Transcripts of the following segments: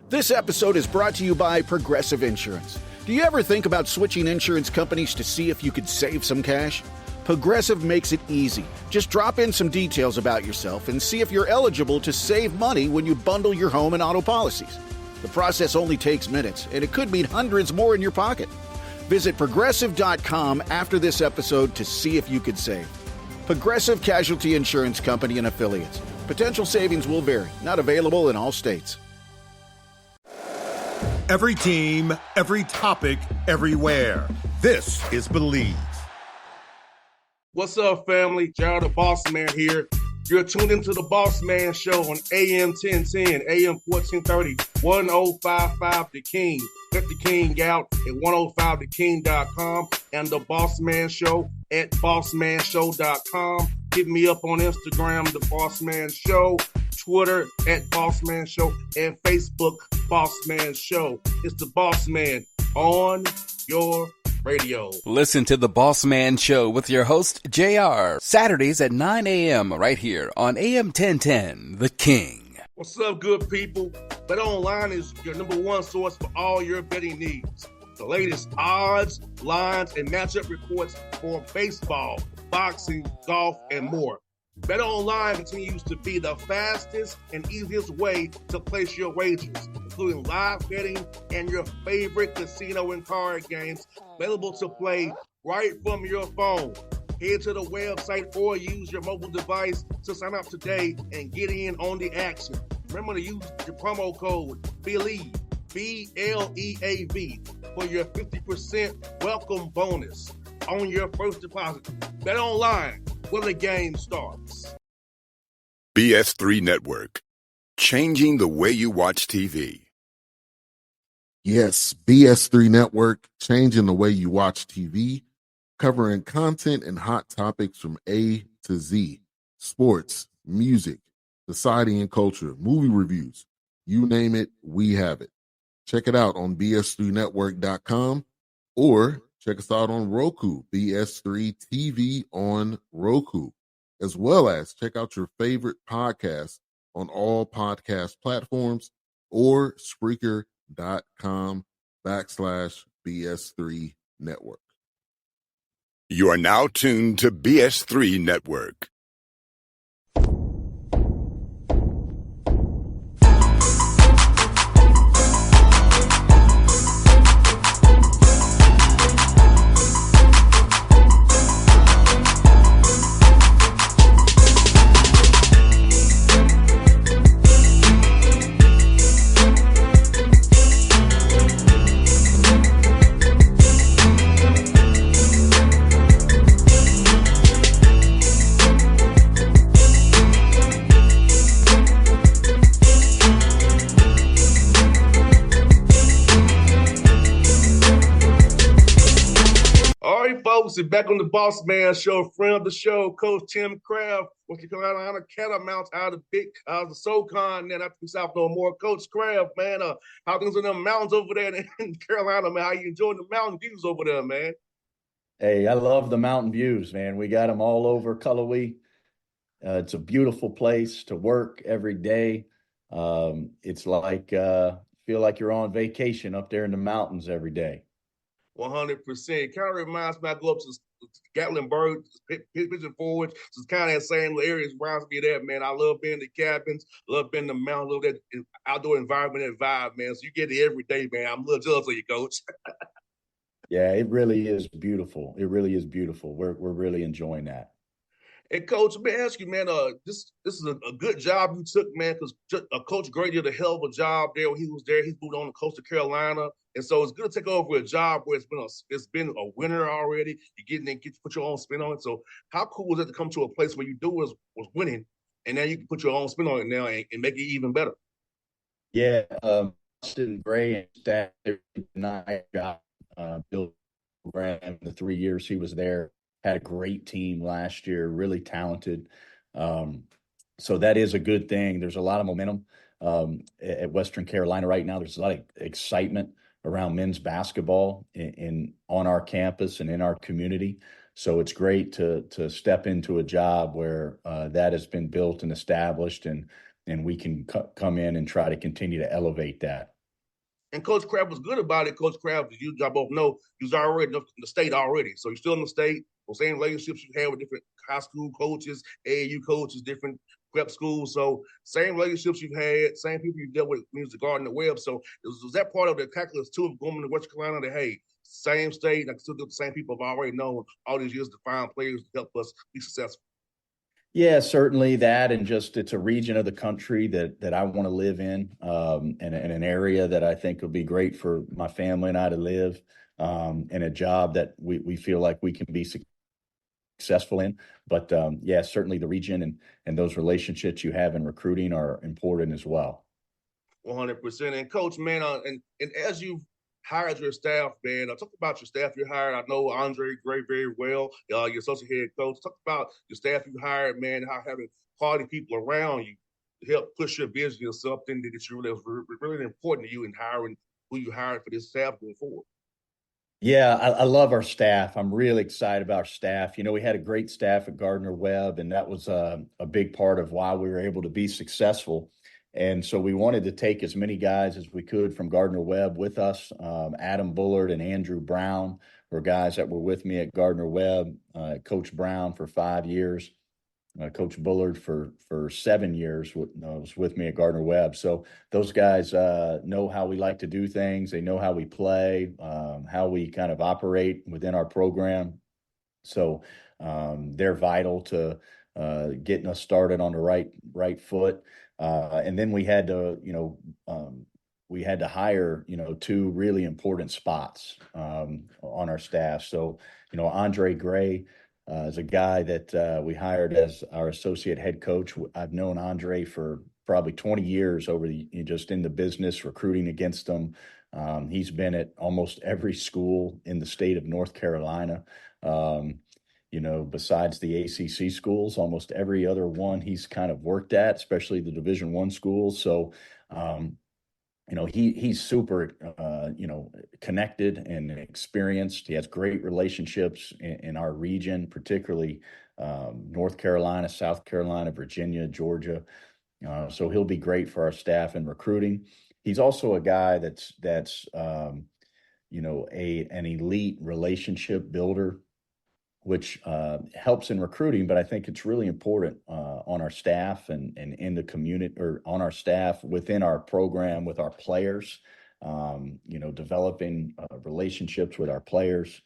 This episode is brought to you by Progressive Insurance. Do you ever think about switching insurance companies to see if you could save some cash? Progressive makes it easy. Just drop in some details about yourself and see if you're eligible to save money when you bundle your home and auto policies. The process only takes minutes, and it could mean hundreds more in your pocket. Visit Progressive.com after this episode to see if you could save. Progressive Casualty Insurance Company and Affiliates. Potential savings will vary. Not available in all states. Every team, every topic, everywhere. This is Believe. What's up, family? Gerald the Bossman here. You're tuned into the Bossman Show on AM 1010, AM 1430, 1055 The King. Let the King out at 105theking.com and the Bossman Show at bossmanshow.com. Hit me up on Instagram, The Bossman Show, Twitter at Bossman Show, and Facebook, Bossman Show. It's the Bossman on your radio. Listen to the Bossman Show with your host, JR, Saturdays at 9 a.m. right here on AM 1010, The King. What's up, good people? BetOnline is your number one source for all your betting needs. The latest odds, lines, and matchup reports for baseball, boxing, golf, and more. BetOnline continues to be the fastest and easiest way to place your wagers, including live betting and your favorite casino and card games available to play right from your phone. Head to the website or use your mobile device to sign up today and get in on the action. Remember to use your promo code BELIEVE, BLEAV, for your 50% welcome bonus on your first deposit. BetOnline, where the game starts. BS3 Network, changing the way you watch TV. Yes, BS3 Network, changing the way you watch TV, covering content and hot topics from A to Z, sports, music, society and culture, movie reviews, you name it, we have it. Check it out on bs3network.com or check us out on Roku, BS3 TV on Roku, as well as check out your favorite podcasts on all podcast platforms or Spreaker.com/BS3 Network. You are now tuned to BS3 Network. Back on the Bossman Show, friend of the show, Coach Tim Kraft, North Carolina Catamounts out of the SoCon, then after South no more. Coach Kraft, man, how things in the mountains over there in Carolina, man? How you enjoying the mountain views over there, man? Hey, I love the mountain views, man. We got them all over Cullowhee. It's a beautiful place to work every day. It's like feel like you're on vacation up there in the mountains every day. 100%. Kind of reminds me, I go up to Gatlinburg, Pigeon Forge. So it's kind of that same area. It reminds me of that, man. I love being in the cabins, love being in the mountains, love that outdoor environment and vibe, man. So you get it every day, man. I'm a little jealous of you, Coach. Yeah, it really is beautiful. It really is beautiful. We're really enjoying that. And Coach, let me ask you, man, this is a good job you took, man, because Coach Gray did a hell of a job there when he was there. He's moved on to Coastal Carolina. And so it's good to take over a job where it's been a winner already. You get in and put your own spin on it. So how cool was it to come to a place where you was winning, and now you can put your own spin on it now and make it even better? Yeah, Austin Gray and staff did a nice job. Bill Graham, the 3 years he was there, had a great team last year, really talented. So that is a good thing. There's a lot of momentum at Western Carolina right now. There's a lot of excitement around men's basketball on our campus and in our community. So it's great to step into a job where that has been built and established, and we can come in and try to continue to elevate that. And Coach Crab was good about it. Coach Crab, as you both know, he was already in the state already. So you're still in the state. The same relationships you had with different high school coaches, AAU coaches, different prep schools. So same relationships you've had, same people you dealt with when you was Gardner Webb. So was that part of the calculus too of going to West Carolina that, hey, same state, I can still get the same people I've already known all these years to find players to help us be successful? Yeah, certainly that, and just it's a region of the country that I want to live in, and an area that I think would be great for my family and I to live, and a job that we feel like we can be successful in. But yeah, certainly the region and those relationships you have in recruiting are important as well. 100%. And coach, man, and as you've hired your staff, man, talk about your staff you hired. I know Andre Gray very well, your associate head coach. Talk about your staff you hired, man, how having quality people around you to help push your vision or something that you really important to you in hiring who you hired for this staff going forward. Yeah, I love our staff. I'm really excited about our staff. You know, we had a great staff at Gardner Webb, and that was a big part of why we were able to be successful. And so we wanted to take as many guys as we could from Gardner Webb with us. Adam Bullard and Andrew Brown were guys that were with me at Gardner Webb. Coach Brown for 5 years. Coach Bullard for 7 years was with me at Gardner Webb. So those guys know how we like to do things. They know how we play, how we kind of operate within our program. So they're vital to getting us started on the right foot. And then we had to, hire, two really important spots on our staff. So, Andre Gray is a guy that we hired as our associate head coach. I've known Andre for probably 20 years just in the business, recruiting against them. He's been at almost every school in the state of North Carolina. Besides the ACC schools, almost every other one he's kind of worked at, especially the Division I schools. So, he's super, connected and experienced. He has great relationships in our region, particularly North Carolina, South Carolina, Virginia, Georgia. So he'll be great for our staff in recruiting. He's also a guy that's an elite relationship builder, which helps in recruiting, but I think it's really important on our staff and in the community, or on our staff within our program with our players, developing relationships with our players,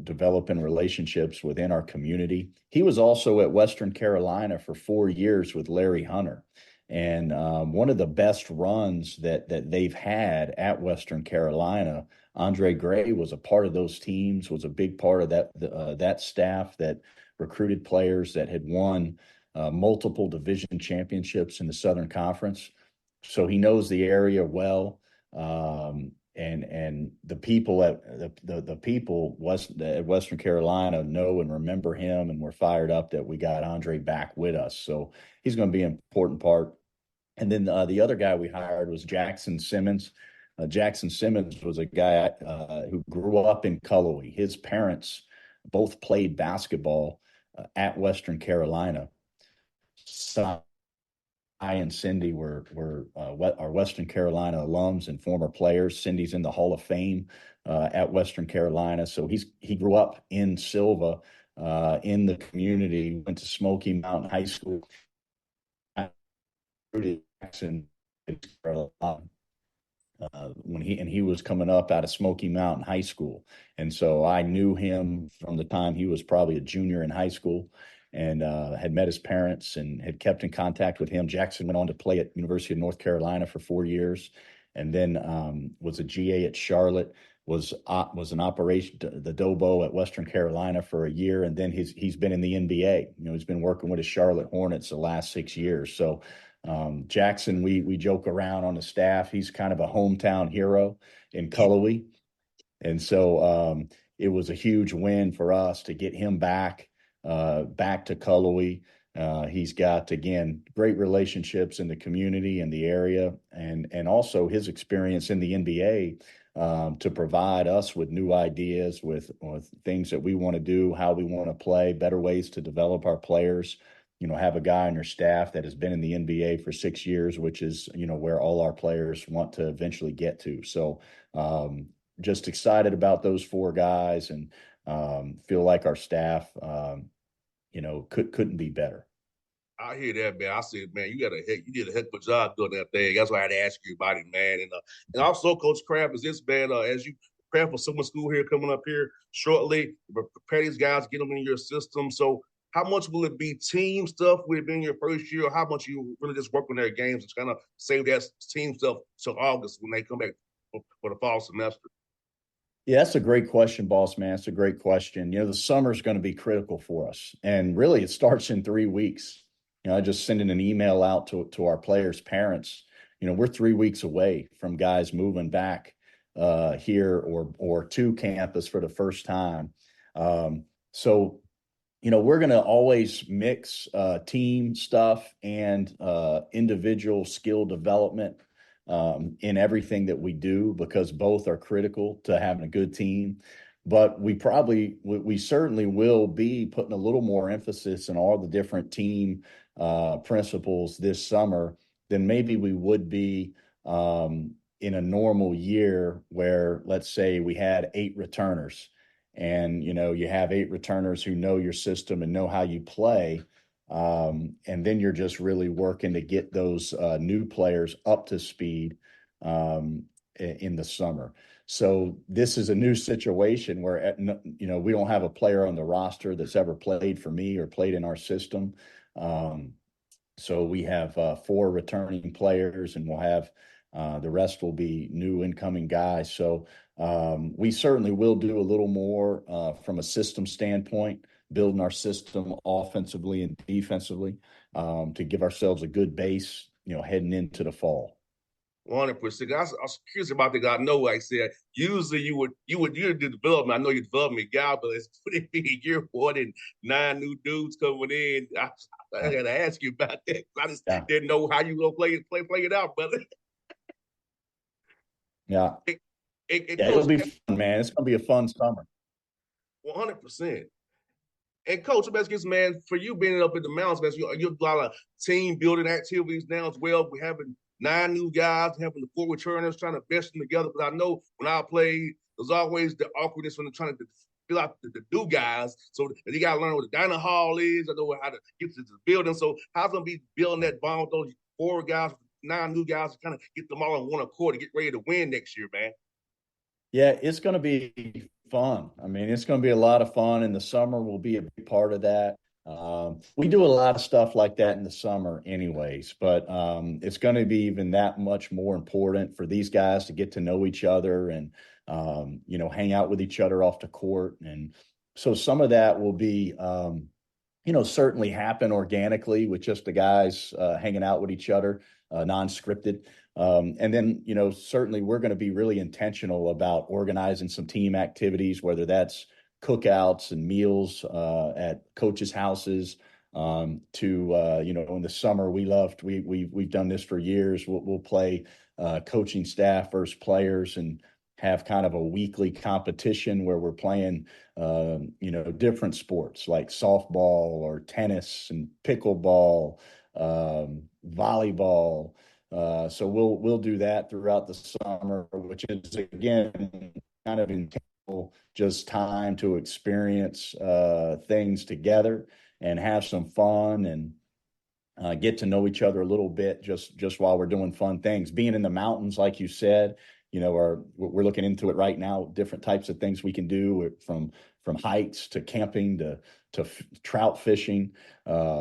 developing relationships within our community. He was also at Western Carolina for 4 years with Larry Hunter. And one of the best runs that they've had at Western Carolina, Andre Gray was a part of those teams, was a big part of that staff that recruited players that had won multiple division championships in the Southern Conference. So he knows the area well, and the people at Western Carolina know and remember him, and we're fired up that we got Andre back with us. So he's going to be an important part. And then the other guy we hired was Jackson Simmons. Jackson Simmons was a guy who grew up in Cullowhee. His parents both played basketball at Western Carolina. So I and Cindy were our Western Carolina alums and former players. Cindy's in the Hall of Fame at Western Carolina. So he grew up in Silva, in the community, went to Smoky Mountain High School. Jackson when he was coming up out of Smoky Mountain High School, and so I knew him from the time he was probably a junior in high school, and had met his parents and had kept in contact with him. Jackson went on to play at University of North Carolina for 4 years, and then was a GA at Charlotte. Was an operation the Dobo at Western Carolina for a year, and then he's been in the NBA. He's been working with the Charlotte Hornets the last 6 years. So Jackson, we joke around on the staff. He's kind of a hometown hero in Cullowhee, and so it was a huge win for us to get him back to Cullowhee. He's got, again, great relationships in the community and the area, and also his experience in the NBA to provide us with new ideas, with things that we want to do, how we want to play, better ways to develop our players. have a guy on your staff that has been in the NBA for 6 years, which is, where all our players want to eventually get to. So just excited about those four guys, and feel like our staff, couldn't be better. I hear that, man. I said, man, you did a heck of a job doing that thing. That's why I had to ask you about it, man. And also, Coach Craft, is this, man, as you prepare for summer school here coming up here shortly, prepare these guys, get them in your system. So how much will it be team stuff will it be in your first year, or how much you really just work on their games and kind of save that team stuff till August when they come back for the fall semester? Yeah, that's a great question, boss man. It's a great question. The summer is going to be critical for us. And really, it starts in 3 weeks. I just sending an email out to our players' parents. We're 3 weeks away from guys moving back here or to campus for the first time. So we're going to always mix team stuff and individual skill development in everything that we do, because both are critical to having a good team. But we certainly will be putting a little more emphasis on all the different team principles this summer than maybe we would be in a normal year where, let's say, we had 8 returners. And, you have 8 returners who know your system and know how you play. And then you're just really working to get those new players up to speed in the summer. So this is a new situation where, we don't have a player on the roster that's ever played for me or played in our system. So we have 4 returning players, and we'll have the rest will be new incoming guys. So we certainly will do a little more from a system standpoint, building our system offensively and defensively to give ourselves a good base, heading into the fall. 100%. I was curious about the guy. I know, like I said, usually you do development. I know you're development guy, but it's pretty big year for it, and 9 new dudes coming in. I got to ask you about that. I just didn't know how you gonna play it out, brother. Yeah, it'll be fun, man. It's gonna be a fun summer. 100%. And Coach, Baskets, man, for you being up in the mountains, man, you're a lot of team building activities now as well. We're having 9 new guys, having the 4 returners, trying to best them together. Because I know when I played, there's always the awkwardness when they're trying to fill out the new guys. So you got to learn what the dining hall is. I know how to get to the building. So how's going to be building that bond with those 4 guys, 9 new guys, to kind of get them all on one accord to get ready to win next year, man? Yeah, it's going to be fun. I mean, it's going to be a lot of fun, and the summer will be a big part of that. We do a lot of stuff like that in the summer anyways, but it's going to be even that much more important for these guys to get to know each other and, hang out with each other off the court. And so some of that will be, certainly happen organically with just the guys hanging out with each other, non-scripted. And then, certainly we're going to be really intentional about organizing some team activities, whether that's cookouts and meals at coaches' houses in the summer. We've done this for years. We'll play coaching staff versus players and have kind of a weekly competition where we're playing, different sports like softball or tennis and pickleball, volleyball. So we'll do that throughout the summer, which is, again, kind of intentional, just time to experience things together and have some fun and get to know each other a little bit just while we're doing fun things. Being in the mountains, like you said, we're looking into it right now, different types of things we can do, from hikes to camping to trout fishing,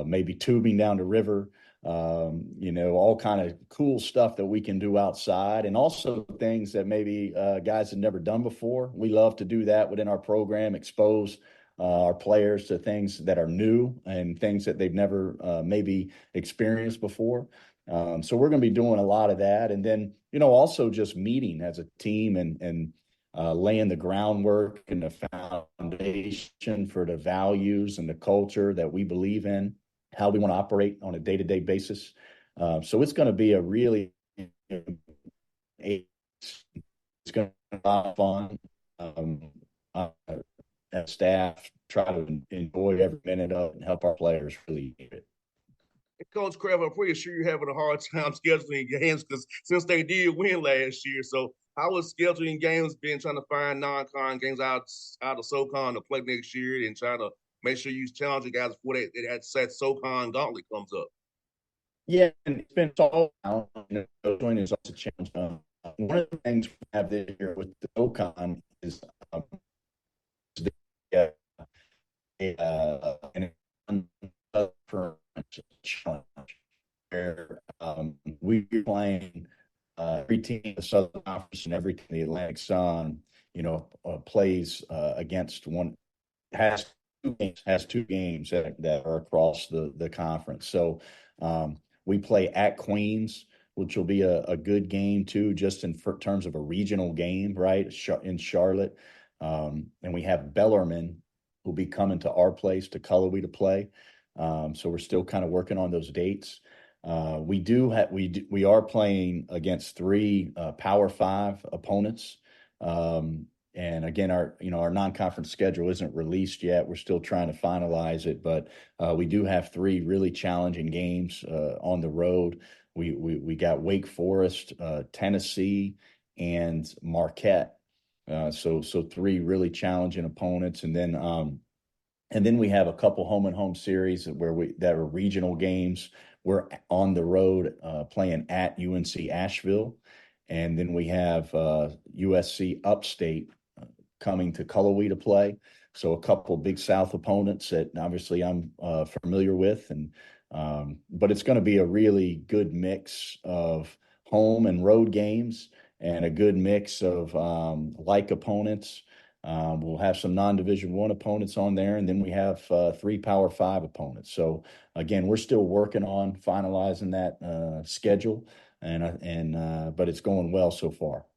maybe tubing down the river. All kind of cool stuff that we can do outside, and also things that maybe guys have never done before. We love to do that within our program, expose our players to things that are new and things that they've never maybe experienced before. So we're going to be doing a lot of that. And then, also just meeting as a team and laying the groundwork and the foundation for the values and the culture that we believe in, how we want to operate on a day-to-day basis. So it's going to be it's going to be a lot of fun. As staff, try to enjoy every minute of it and help our players really get it. Coach Kraft, I'm pretty sure you're having a hard time scheduling games because since they did win last year. So how is scheduling games been, trying to find non-con games out of SoCon to play next year and trying to make sure you challenge the guys before that SoCon gauntlet comes up? Yeah, and it's been all out. Joining is also a challenge. One of the things we have this year with the OCon is an challenge where we're playing every team in the Southern Conference and every team in the Atlantic Sun, plays against one, has two games that are across the conference. So we play at Queens, which will be a good game too, just in terms of a regional game, right, in Charlotte. And we have Bellarmine, who'll be coming to our place, to Cullowhee, to play. So we're still kind of working on those dates. We are playing against three Power 5 opponents. And again, our non-conference schedule isn't released yet. We're still trying to finalize it, but we do have three really challenging games on the road. We got Wake Forest, Tennessee, and Marquette. So three really challenging opponents, and then we have a couple home and home series that are regional games. We're on the road playing at UNC Asheville, and then we have USC Upstate coming to Cullowhee to play. So a couple Big South opponents that obviously I'm familiar with, but it's going to be a really good mix of home and road games and a good mix of like opponents. We'll have some non-Division I opponents on there, and then we have three Power 5 opponents. So again, we're still working on finalizing that schedule, but it's going well so far.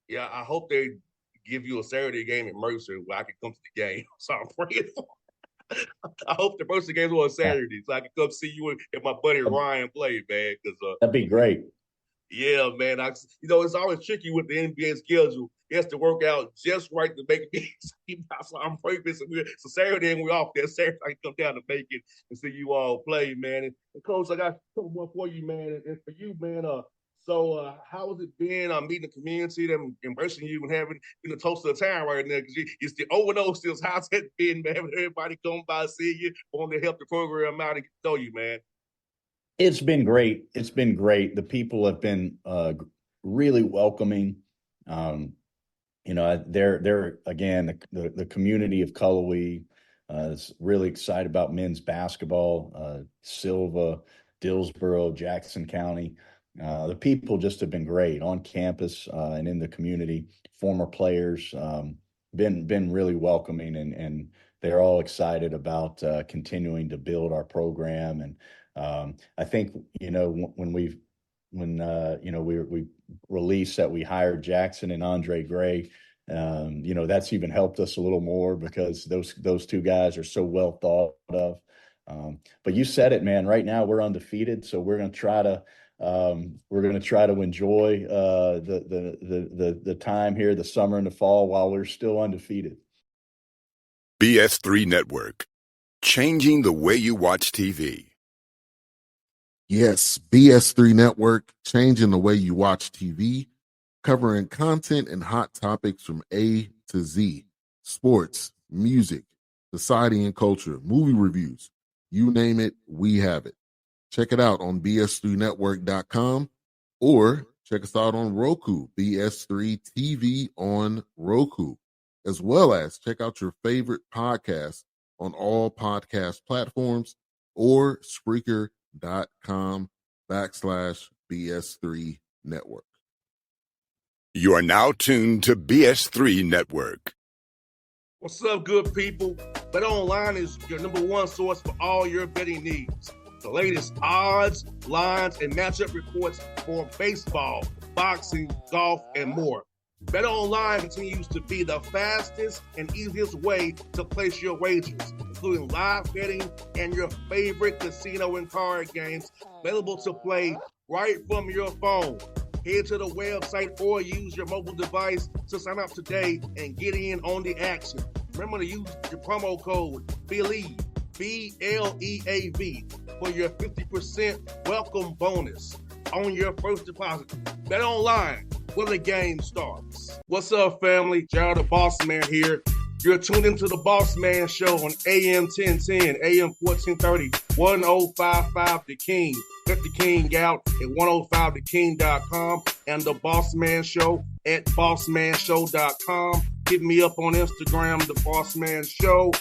Yeah, I hope they give you a Saturday game at Mercer where I can come to the game. So I'm praying for. I hope the Mercer games are on Saturday so I can come see you and my buddy Ryan play, man. That'd be great. Yeah, man. It's always tricky with the NBA schedule. It has to work out just right to make it. So I'm praying so Saturday and we're off there. Saturday I can come down to make it and see you all play, man. And Coach, I got a couple more for you, man. And for you, man, so how has it been meeting the community, them embracing you and having the toast of the town right now? Because it's the O&O still. How's it been, man? Everybody come by, see you, want to help the program out and know you, man. It's been great. It's been great. The people have been really welcoming. They're again, the community of Cullowhee is really excited about men's basketball. Silva, Dillsboro, Jackson County. The people just have been great on campus and in the community. Former players been really welcoming, and they're all excited about continuing to build our program. And I think when we released that we hired Jackson and Andre Gray, that's even helped us a little more because those two guys are so well thought of. But you said it, man. Right now we're undefeated, so we're going to try to enjoy the time here, the summer and the fall, while we're still undefeated. BS3 Network, changing the way you watch TV. Yes, BS3 Network, changing the way you watch TV, covering content and hot topics from A to Z, sports, music, society and culture, movie reviews, you name it, we have it. Check it out on bs3network.com or check us out on Roku, BS3 TV on Roku, as well as check out your favorite podcast on all podcast platforms or Spreaker.com/BS3 Network. You are now tuned to BS3 Network. What's up, good people? Bet Online is your number one source for all your betting needs. The latest odds, lines, and matchup reports for baseball, boxing, golf, and more. Bet Online continues to be the fastest and easiest way to place your wagers, including live betting and your favorite casino and card games available to play right from your phone. Head to the website or use your mobile device to sign up today and get in on the action. Remember to use your promo code BELIEVE, BLEAV, for your 50% welcome bonus on your first deposit. Bet online when the game starts. What's up, family? Jared the Bossman here. You're tuned into the Bossman Show on AM 1010, AM 1430, 1055 The King. Let the King out at 105theking.com and the Bossman Show at bossmanshow.com. Hit me up on Instagram, The Bossman Show,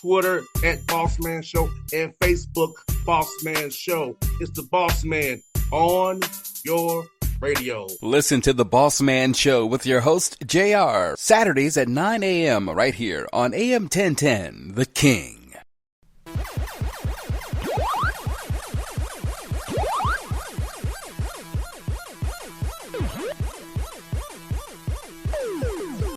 Twitter at Bossman Show, and Facebook, Bossman Show. It's the Bossman on your radio. Listen to the Bossman Show with your host, JR, Saturdays at 9 a.m. right here on AM 1010, The King.